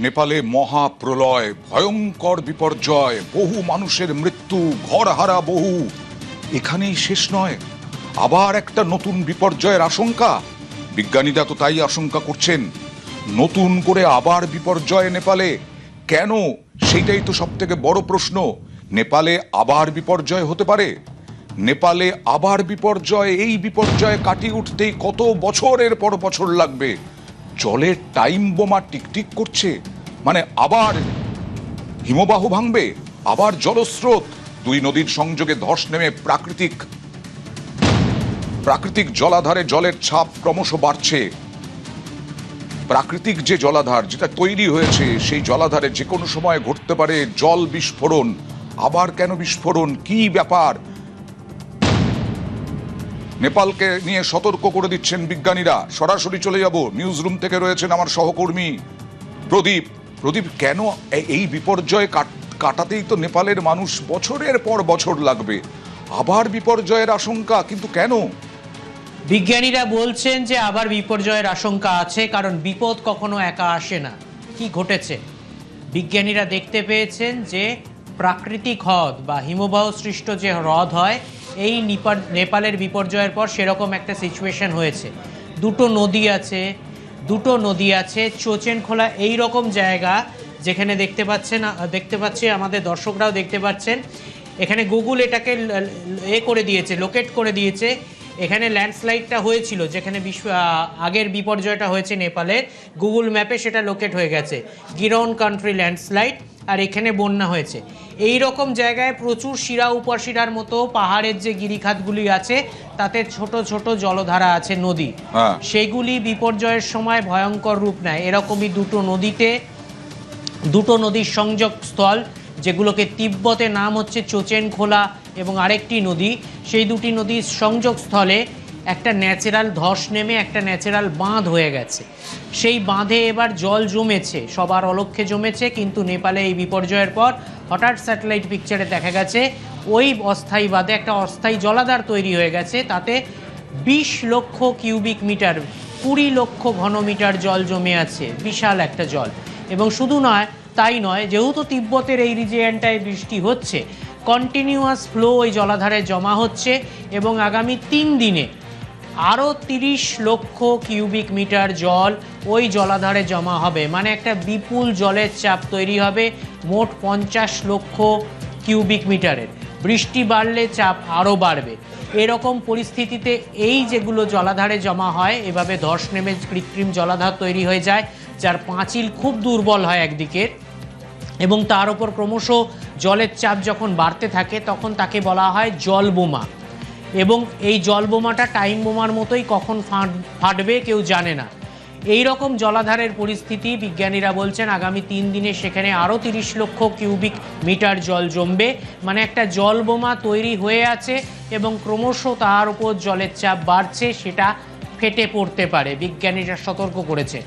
নেপালে মহাপ্রলয়, ভয়ঙ্কর বিপর্যয়, বহু মানুষের মৃত্যু, ঘরহারা বহু। এখানেই শেষ নয়, আবার একটা নতুন বিপর্যয়ের আশঙ্কা। বিজ্ঞানীরা তো তাই আশঙ্কা করছেন, নতুন করে আবার বিপর্যয় নেপালে। কেন, সেইটাই তো সব থেকে বড় প্রশ্ন। নেপালে আবার বিপর্যয় হতে পারে। নেপালে আবার বিপর্যয়, এই বিপর্যয় কাটিয়ে উঠতেই কত বছরের পর বছর লাগবে। জলের টাইম বোমা টিকটিক করছে, মানে আবার হিমবাহ ভাঙবে, আবার জলস্রোত। দুই নদীর সংযোগে ধস নেমে প্রাকৃতিক জলাধারে জলের ছাপ ক্রমশ বাড়ছে। প্রাকৃতিক যে জলাধার যেটা তৈরি হয়েছে, সেই জলাধারে যে কোনো সময় ঘটতে পারে জল বিস্ফোরণ। আবার কেন বিস্ফোরণ, কি ব্যাপার? নেপালকে নিয়ে সতর্ক করে দিচ্ছেন বিজ্ঞানীরা। সরাসরি চলে যাব, নিউজ রুম থেকে রয়েছেন আমার সহকর্মী প্রদীপ। প্রদীপ, কেন এই বিপর্যয় কাটাতেই তো নেপালের মানুষ বছরের পর বছর লাগবে, আবার বিপর্যয়ের আশঙ্কা, কিন্তু কেন? বিজ্ঞানীরা বলছেন যে আবার বিপর্যয়ের আশঙ্কা আছে, কারণ বিপদ কখনো একা আসে না। কি ঘটেছে? বিজ্ঞানীরা দেখতে পেয়েছেন যে প্রাকৃতিক হ্রদ বা হিমবাহ সৃষ্ট যে হ্রদ হয়, এই নেপালের বিপর্যয়ের পর সেরকম একটা সিচুয়েশন হয়েছে। দুটো নদী আছে চোচেনখোলা, এই রকম জায়গা যেখানে দেখতে পাচ্ছি আমাদের দর্শকরাও দেখতে পাচ্ছেন। এখানে গুগল এটাকে লোকেট করে দিয়েছে। এখানে ল্যান্ডস্লাইডটা হয়েছিল, যেখানে আগের বিপর্যয়টা হয়েছে নেপালের, গুগল ম্যাপে সেটা লোকেট হয়ে গেছে। গিরন কান্ট্রি ল্যান্ডস্লাইড, আর এখানে বন্যা হয়েছে। এই রকম জায়গায় প্রচুর শিরা উপশিরার মতো পাহাড়ের যে গিরিখাতগুলি আছে, তাতে ছোট ছোট জলধারা আছে, নদী, সেগুলি বিপর্যয়ের সময় ভয়ঙ্কর রূপ নেয়। এরকমই দুটো নদীর সংযোগ স্থল, যেগুলোকে তিব্বতে নাম হচ্ছে চোচেনখোলা, এবং আরেকটি নদী, সেই দুটি নদীর সংযোগস্থলে একটা ন্যাচারাল ধস নেমে একটা ন্যাচারাল বাঁধ হয়ে গেছে। সেই বাঁধে এবার জল জমেছে, সবার অলক্ষ্যে জমেছে। কিন্তু নেপালে এই বিপর্যয়ের পর হঠাৎ স্যাটেলাইট পিকচারে দেখা গেছে ওই অস্থায়ী বাঁধে একটা অস্থায়ী জলাধার তৈরি হয়ে গেছে। তাতে 20 লক্ষ কিউবিক মিটার, 20 লক্ষ ঘনমিটার জল জমে আছে, বিশাল একটা জল। এবং শুধু তাই নয়, যেহেতু তিব্বতের এই রিজিয়নটায় বৃষ্টি হচ্ছে, কন্টিনিউয়াস ফ্লো ওই জলাধারে জমা হচ্ছে, এবং আগামী 3 দিনে আরও 30 লক্ষ কিউবিক মিটার জল ওই জলাধারে জমা হবে। মানে একটা বিপুল জলের চাপ তৈরি হবে, মোট 50 লক্ষ কিউবিক মিটারের। বৃষ্টি বাড়লে চাপ আরও বাড়বে। এরকম পরিস্থিতিতে এই যেগুলো জলাধারে জমা হয়, এভাবে ধস নেমে কৃত্রিম জলাধার তৈরি হয়ে যায়, যার পাঁচিল খুব দুর্বল হয় একদিকে, এবং তার উপর ক্রমশ জলের চাপ যখন বাড়তে থাকে, তখন তাকে বলা হয় জল বোমা। এবং এই জল বোমাটা টাইম বোমার মতোই কখন ফাটবে কেউ জানে না। এই রকম জলাধারের পরিস্থিতি, বিজ্ঞানীরা বলছেন আগামী 3 দিনে সেখানে আরও 30 লক্ষ কিউবিক মিটার জল জমবে। মানে একটা জল বোমা তৈরি হয়ে আছে, এবং ক্রমশ তার উপর জলের চাপ বাড়ছে, সেটা ফেটে পড়তে পারে। বিজ্ঞানীরা সতর্ক করেছে।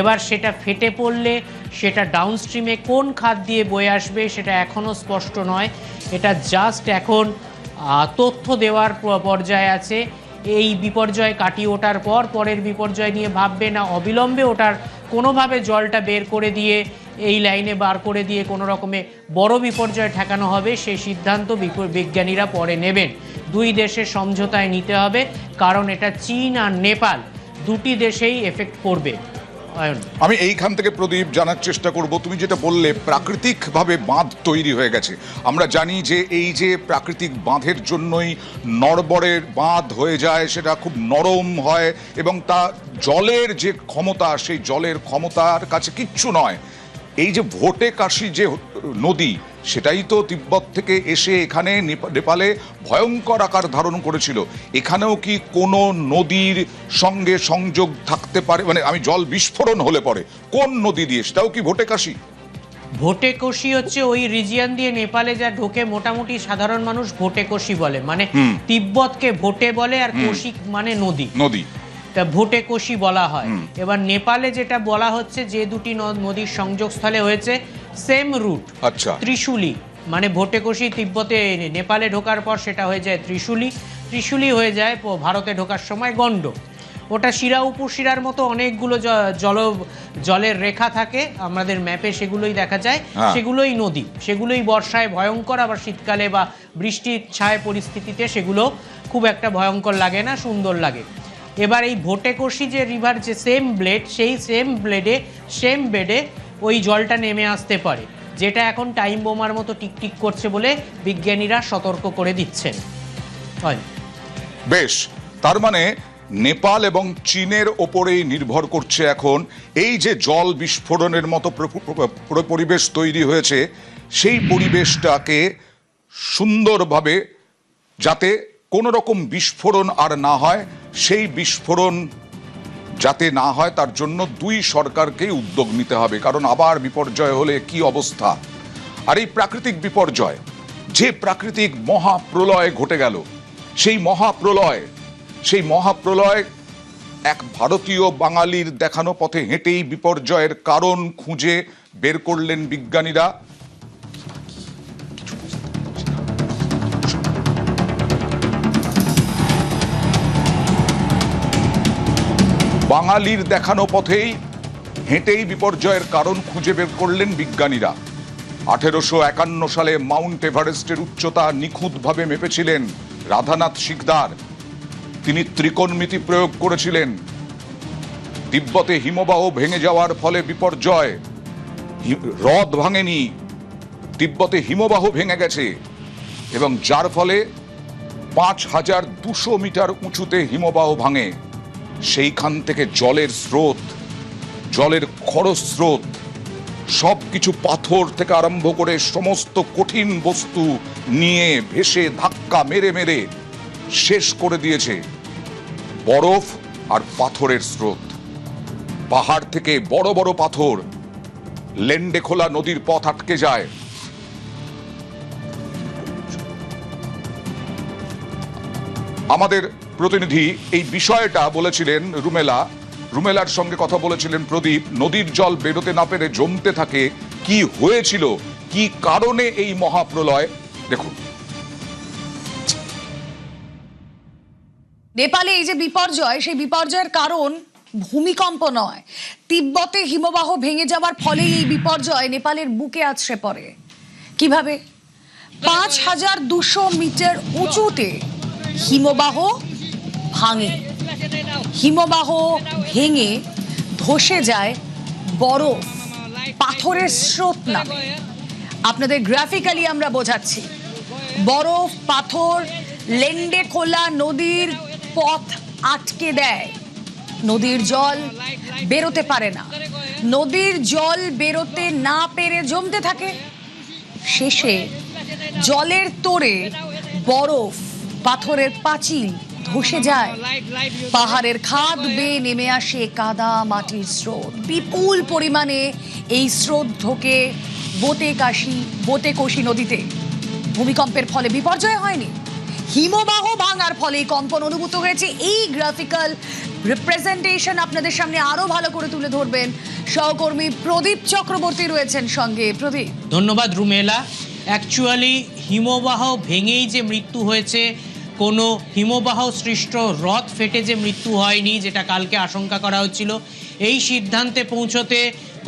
এবার সেটা ফেটে পড়লে সেটা ডাউনস্ট্রিমে কোন খাত দিয়ে বয়ে আসবে সেটা এখনও স্পষ্ট নয়। এটা জাস্ট এখন তথ্য দেওয়ার পর্যায়ে আছে। এই বিপর্যয় কাটিয়ে ওঠার পর পরের বিপর্যয় নিয়ে ভাববে, না অবিলম্বে ওটার কোনোভাবে জলটা বের করে দিয়ে এই লাইনে বার করে দিয়ে কোনো রকমে বড় বিপর্যয় ঠেকানো হবে, সেই সিদ্ধান্ত বিজ্ঞানীরা পরে নেবেন। দুই দেশের সমঝোতায় নিতে হবে, কারণ এটা চীন আর নেপাল দুটি দেশেই এফেক্ট করবে। আমি এইখান থেকে প্রদীপ জানার চেষ্টা করব, তুমি যেটা বললে প্রাকৃতিকভাবে বাঁধ তৈরি হয়ে গেছে। আমরা জানি যে এই যে প্রাকৃতিক বাঁধের জন্যই নড়বড়ের বাঁধ হয়ে যায়, সেটা খুব নরম হয়, এবং তা জলের যে ক্ষমতা, সেই জলের ক্ষমতার কাছে কিচ্ছু নয়। এই যে ভোটে কাশি যে নদী, সেটাই তো তিব্বত থেকে এসে এখানে নেপালে ভয়ঙ্কর আকার ধারণ করেছিল। এখানেও কি কোনো নদীর সঙ্গে সংযোগ থাকতে পারে? মানে আমি জল বিস্ফোরণ হলে পরে কোন নদী দিয়ে, সেটাও কি ভোটে কাশি? ভোটে কোশি হচ্ছে ওই রিজিয়ন দিয়ে নেপালে যা ঢোকে, মোটামুটি সাধারণ মানুষ ভোটে কোশি বলে। মানে তিব্বতকে ভোটে বলে, আর কোশি মানে নদী, তা ভোটে কোশি বলা হয়। এবার নেপালে যেটা বলা হচ্ছে, যে দুটি নদীর সংযোগস্থলে হয়েছে সেম রুট, আচ্ছা, ত্রিশুলি, মানে ভোটে কোশি তিব্বতে নেপালে ঢোকার পর সেটা হয়ে যায় ত্রিশুলি হয়ে যায় ভারতে ঢোকার সময় গন্ড। ওটা শিরা উপশিরার মতো অনেকগুলো জলের রেখা থাকে, আমাদের ম্যাপে সেগুলোই দেখা যায়। সেগুলোই নদী, সেগুলোই বর্ষায় ভয়ঙ্কর, আবার শীতকালে বা বৃষ্টির ছায় পরিস্থিতিতে সেগুলো খুব একটা ভয়ঙ্কর লাগে না, সুন্দর লাগে। এবার এই ভোটেকষি যে রিভার, যে সেম ব্লেড, সেই সেম বেডে ওই জলটা নেমে আসতে পারে, যেটা এখন টাইম বোমার মতো টিকটিক করছে বলে বিজ্ঞানীরা সতর্ক করে দিচ্ছেন। বেশ, তার মানে নেপাল এবং চীনের ওপরেই নির্ভর করছে এখন এই যে জল বিস্ফোরণের মতো পরিবেশ তৈরি হয়েছে, সেই পরিবেশটাকে সুন্দরভাবে যাতে কোনো রকম বিস্ফোরণ আর না হয়, সেই বিস্ফোরণ যাতে না হয় তার জন্য দুই সরকারকেই উদ্যোগ নিতে হবে। কারণ আবার বিপর্যয় হলে কি অবস্থা। আর এই প্রাকৃতিক বিপর্যয়, যে প্রাকৃতিক মহাপ্রলয় ঘটে গেল, সেই মহাপ্রলয় এক ভারতীয় বাঙালির দেখানো পথে হেঁটেই বিপর্যয়ের কারণ খুঁজে বের করলেন বিজ্ঞানীরা। বাঙালির দেখানো পথেই হেঁটেই বিপর্যয়ের কারণ খুঁজে বের করলেন বিজ্ঞানীরা। 1851 সালে মাউন্ট এভারেস্টের উচ্চতা নিখুঁতভাবে মেপেছিলেন রাধানাথ সিকদার। তিনি ত্রিকোণমিতি প্রয়োগ করেছিলেন। তিব্বতে হিমবাহ ভেঙে যাওয়ার ফলে বিপর্যয়, হ্রদ ভাঙেনি, তিব্বতে হিমবাহ ভেঙে গেছে, এবং যার ফলে 5200 মিটার উঁচুতে হিমবাহ ভাঙে। সেইখান থেকে জলের খরস্রোত সবকিছু, পাথর থেকে আরম্ভ করে সমস্ত কঠিন বস্তু নিয়ে ভেসে ধাক্কা মেরে মেরে শেষ করে দিয়েছে বরফ আর পাথরের স্রোত। পাহাড় থেকে বড় বড় পাথর, লেন্ডে খোলা নদীর পথ আটকে যায়। আমাদের প্রতিনিধি এই বিষয়টা বলেছিলেন রুমেলার সঙ্গে কথা বলেছিলেন প্রদীপ। নদীর জল বেরোতে না পেরে জমতে থাকে, কি হয়েছিল, কি কারণে এই মহাপ্রলয়, দেখুন। নেপালে এই যে বিপর্যয়, সেই বিপর্যয়ের কারণ ভূমিকম্প নয়, তিব্বতে হিমবাহ ভেঙে যাওয়ার ফলে এই বিপর্যয় নেপালের বুকে আছড়ে পড়ে। কিভাবে? 5200 মিটার উঁচুতে হিমবাহ ভাঙে, হিমবাহ ভেঙে ধসে যায় বরফ, পাথরের স্রোত নামে। আপনাদের গ্রাফিক্যালি আমরা বোঝাচ্ছি, বরফ, পাথর লেন্ডে খোলা নদীর পথ আটকে দেয়, নদীর জল বেরোতে পারে না, নদীর জল বেরোতে না পেরে জমতে থাকে। শেষে জলের তোড়ে বরফ, পাথরের পাঁচিল ধসে যায়, পাহাড়ের খাদ বেয়ে নেমে আসে কাদা মাটির স্রোত। বিপুল পরিমাণে এই স্রোত ঢোকে বোটেকষি নদীতে। ভূমিকম্পের ফলে বিপর্যয় হয়নি, হিমবাহ ভাঙার ফলে কম্পন অনুভূত হয়েছে। এই গ্রাফিক্যাল রিপ্রেজেন্টেশন আপনাদের সামনে আরো ভালো করে তুলে ধরবেন সহকর্মী প্রদীপ চক্রবর্তী রয়েছেন সঙ্গে। প্রদীপ, ধন্যবাদ রুমেলা। অ্যাকচুয়ালি হিমবাহ ভেঙেই যে মৃত্যু হয়েছে, কোনো হিমবাহ সৃষ্ট হ্রদ ফেটে যে মৃত্যু হয়নি, যেটা কালকে আশঙ্কা করা হচ্ছিল, এই সিদ্ধান্তে পৌঁছতে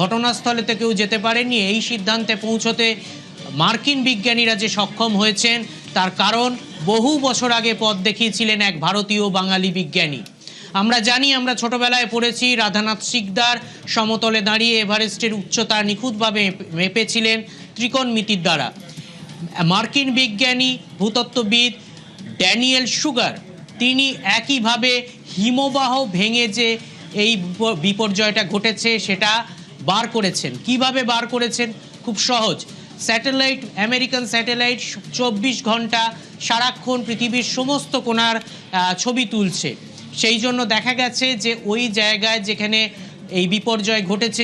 ঘটনাস্থলেতে কেউ যেতে পারেনি। এই সিদ্ধান্তে পৌঁছতে মার্কিন বিজ্ঞানীরা যে সক্ষম হয়েছেন, তার কারণ বহু বছর আগে পথ দেখিয়েছিলেন এক ভারতীয় বাঙালি বিজ্ঞানী। আমরা জানি, আমরা ছোটবেলায় পড়েছি, রাধানাথ সিকদার সমতলে দাঁড়িয়ে এভারেস্টের উচ্চতা নিখুঁতভাবে মেপেছিলেন ত্রিকোণমিতির দ্বারা। মার্কিন বিজ্ঞানী ভূতত্ত্ববিদ ড্যানিয়েল সুগার, তিনি একইভাবে হিমবাহ ভেঙে যে এই বিপর্যয়টা ঘটেছে সেটা বার করেছেন। কিভাবে বার করেছেন? খুব সহজ। স্যাটেলাইট, আমেরিকান স্যাটেলাইট 24 ঘন্টা সারাক্ষণ পৃথিবীর সমস্ত কোণার ছবি তুলছে। সেই জন্য দেখা গেছে যে ওই জায়গায় যেখানে এই বিপর্যয় ঘটেছে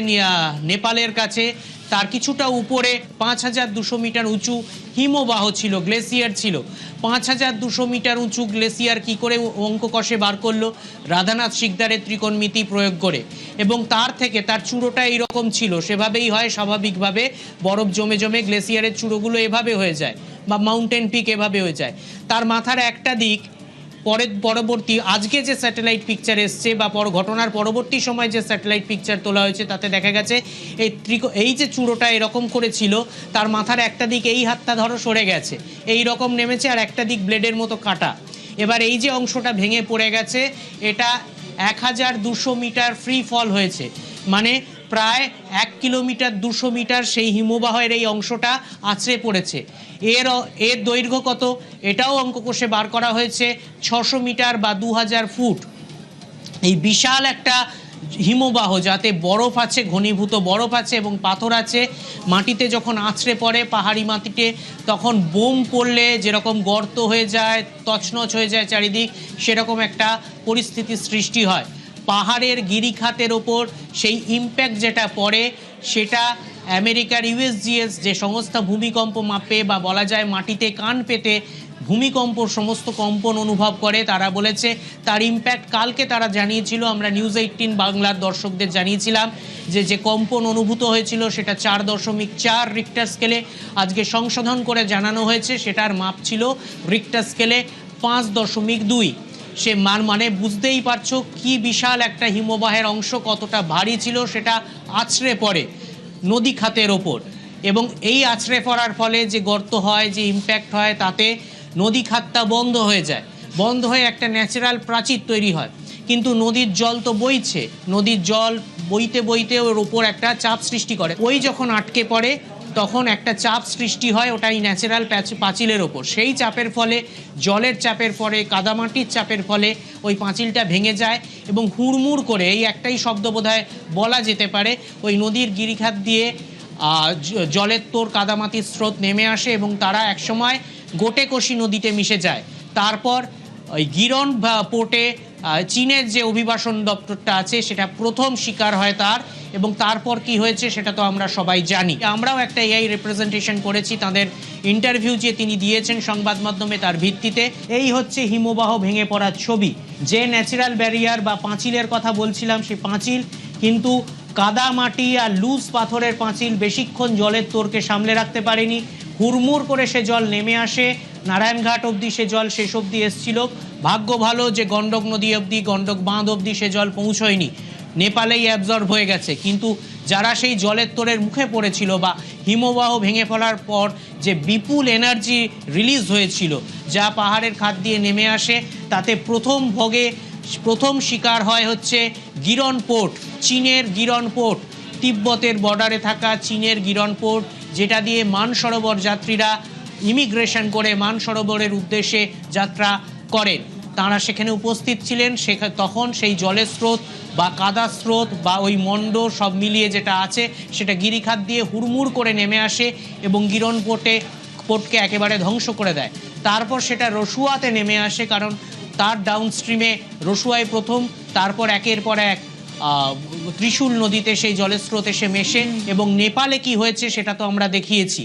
নেপালের কাছে, তার কিছুটা উপরে 5200 মিটার উঁচু হিমবাহ ছিল, গ্লেসিয়ার ছিল। 5200 মিটার উঁচু গ্লেসিয়ার কি করে অঙ্ক কষে বার করলো? রাধানাথ সিকদারের ত্রিকোণমিতি প্রয়োগ করে। এবং তার থেকে তার চূড়োটা এইরকম ছিল, সেভাবেই হয় স্বাভাবিকভাবে, বরফ জমে জমে গ্লেসিয়ারের চূড়োগুলো এভাবে হয়ে যায়, বা মাউন্টেন পিক এভাবে হয়ে যায়। তার মাথার একটা দিক পরবর্তী আজকে যে স্যাটেলাইট পিকচার এসছে বা ঘটনার পরবর্তী সময় যে স্যাটেলাইট পিকচার তোলা হয়েছে তাতে দেখা গেছে এই যে চূড়োটা এরকম করেছিল, তার মাথার একটা দিক এই হাতটা ধরো সরে গেছে, এই রকম নেমেছে, আর একটা দিক ব্লেডের মতো কাটা। এবার এই যে অংশটা ভেঙে পড়ে গেছে, এটা 1200 মিটার ফ্রি ফল হয়েছে, মানে প্রায় 1 কিলোমিটার 200 মিটার সেই হিমবাহের এই অংশটা আছড়ে পড়েছে। এর দৈর্ঘ্য কত এটাও অঙ্ক কষে বার করা হয়েছে, 600 মিটার বা 2000 ফুট। এই বিশাল একটা হিমবাহ, যাতে বরফ আছে, ঘনীভূত বরফ আছে এবং পাথর আছে, মাটিতে যখন আছড়ে পড়ে পাহাড়ি মাটিতে, তখন বোম পড়লে যেরকম গর্ত হয়ে যায়, তছনছ হয়ে যায় চারিদিক, সেরকম একটা পরিস্থিতির সৃষ্টি হয়। পাহাড়ের গিরিখাতের ওপর সেই ইম্প্যাক্ট যেটা পড়ে, সেটা আমেরিকার ইউএসজিএস যে সংস্থা ভূমিকম্প মাপে বা বলা যায় মাটিতে কান পেতে ভূমিকম্প সমস্ত কম্পন অনুভব করে, তারা বলেছে তার ইম্প্যাক্ট কালকে তারা জানিয়েছিল, আমরা নিউজ 18 বাংলার দর্শকদের জানিয়েছিলাম যে কম্পন অনুভূত হয়েছিল সেটা 4.4 রিক্টার স্কেলে। আজকে সংশোধন করে জানানো হয়েছে সেটার মাপ ছিল রিক্টার স্কেলে 5.2। সে মানে বুঝতেই পারছো কি বিশাল একটা হিমবাহের অংশ কতটা ভারী ছিল, সেটা আছড়ে পড়ে নদী খাতের ওপর। এবং এই আছড়ে পড়ার ফলে যে গর্ত হয়, যে ইম্প্যাক্ট হয়, তাতে নদী খাতটা বন্ধ হয়ে যায়, বন্ধ হয়ে একটা ন্যাচারাল প্রাচীর তৈরি হয়। কিন্তু নদীর জল তো বইছে, নদীর জল বইতে বইতে ওর ওপর একটা চাপ সৃষ্টি করে, ওই যখন আটকে পড়ে তখন একটা চাপ সৃষ্টি হয় ওটাই ন্যাচারাল পাঁচিলের ওপর। সেই চাপের ফলে, জলের চাপের ফলে, কাদামাটির চাপের ফলে ওই পাঁচিলটা ভেঙে যায় এবং হুড়মুড় করে, এই একটাই শব্দ বোধহয় বলা যেতে পারে, ওই নদীর গিরিখাত দিয়ে জলের তোর কাদামাটির স্রোত নেমে আসে এবং তারা একসময় গোটেকোষি নদীতে মিশে যায়। তারপর ওই গিরন পোর্টে চীনের যে অভিবাসন দপ্তরটা আছে সেটা প্রথম শিকার হয় তার, এবং তারপর কি হয়েছে সেটা তো আমরা সবাই জানি। আমরাও একটা এআই রিপ্রেজেন্টেশন করেছি, তাদের ইন্টারভিউ যে তিনি দিয়েছেন সংবাদ মাধ্যমে, তার ভিত্তিতে। এই হচ্ছে হিমবাহ ভেঙে পড়ার ছবি। যে ন্যাচারাল ব্যারিয়ার বা পাঁচিলের কথা বলছিলাম, সেই পাঁচিল কিন্তু কাদা মাটি আর লুজ পাথরের পাঁচিল বেশিক্ষণ জলের তোরকে সামলে রাখতে পারেনি, হুড়মুড় করে সে জল নেমে আসে। নারায়ণঘাট অবধি সে জল শেষ অবধি এসছিল, ভাগ্য ভালো যে গণ্ডক নদী অবধি, গণ্ডক বাঁধ অবধি সে জল পৌঁছয়নি, নেপালেই অ্যাবজর্ব হয়ে গেছে। কিন্তু যারা সেই জলের তোরের মুখে পড়েছিল বা হিমবাহ ভেঙে ফেলার পর যে বিপুল এনার্জি রিলিজ হয়েছিল, যা পাহাড়ের খাদ দিয়ে নেমে আসে, তাতে প্রথম শিকার হয় হচ্ছে গিরন পোর্ট, চীনের গিরন পোর্ট, তিব্বতের বর্ডারে থাকা চীনের গিরন পোর্ট, যেটা দিয়ে মানসরোবর যাত্রীরা ইমিগ্রেশন করে মানসরোবরের উদ্দেশ্যে যাত্রা করেন। তারা সেখানে উপস্থিত ছিলেন। তখন সেই জলের স্রোত বা কাদার স্রোত বা ওই মন্ড সব মিলিয়ে যেটা আছে, সেটা গিরিখাত দিয়ে হুড়মুড় করে নেমে আসে এবং গিরন পোর্টকে একেবারে ধ্বংস করে দেয়। তারপর সেটা রসুয়াতে নেমে আসে, কারণ তার ডাউনস্ট্রিমে রসুয়ায় প্রথম, তারপর একের পর এক ত্রিশূল নদীতে সেই জলের স্রোত এসে মেশে, এবং নেপালে কি হয়েছে সেটা তো আমরা দেখিয়েছি।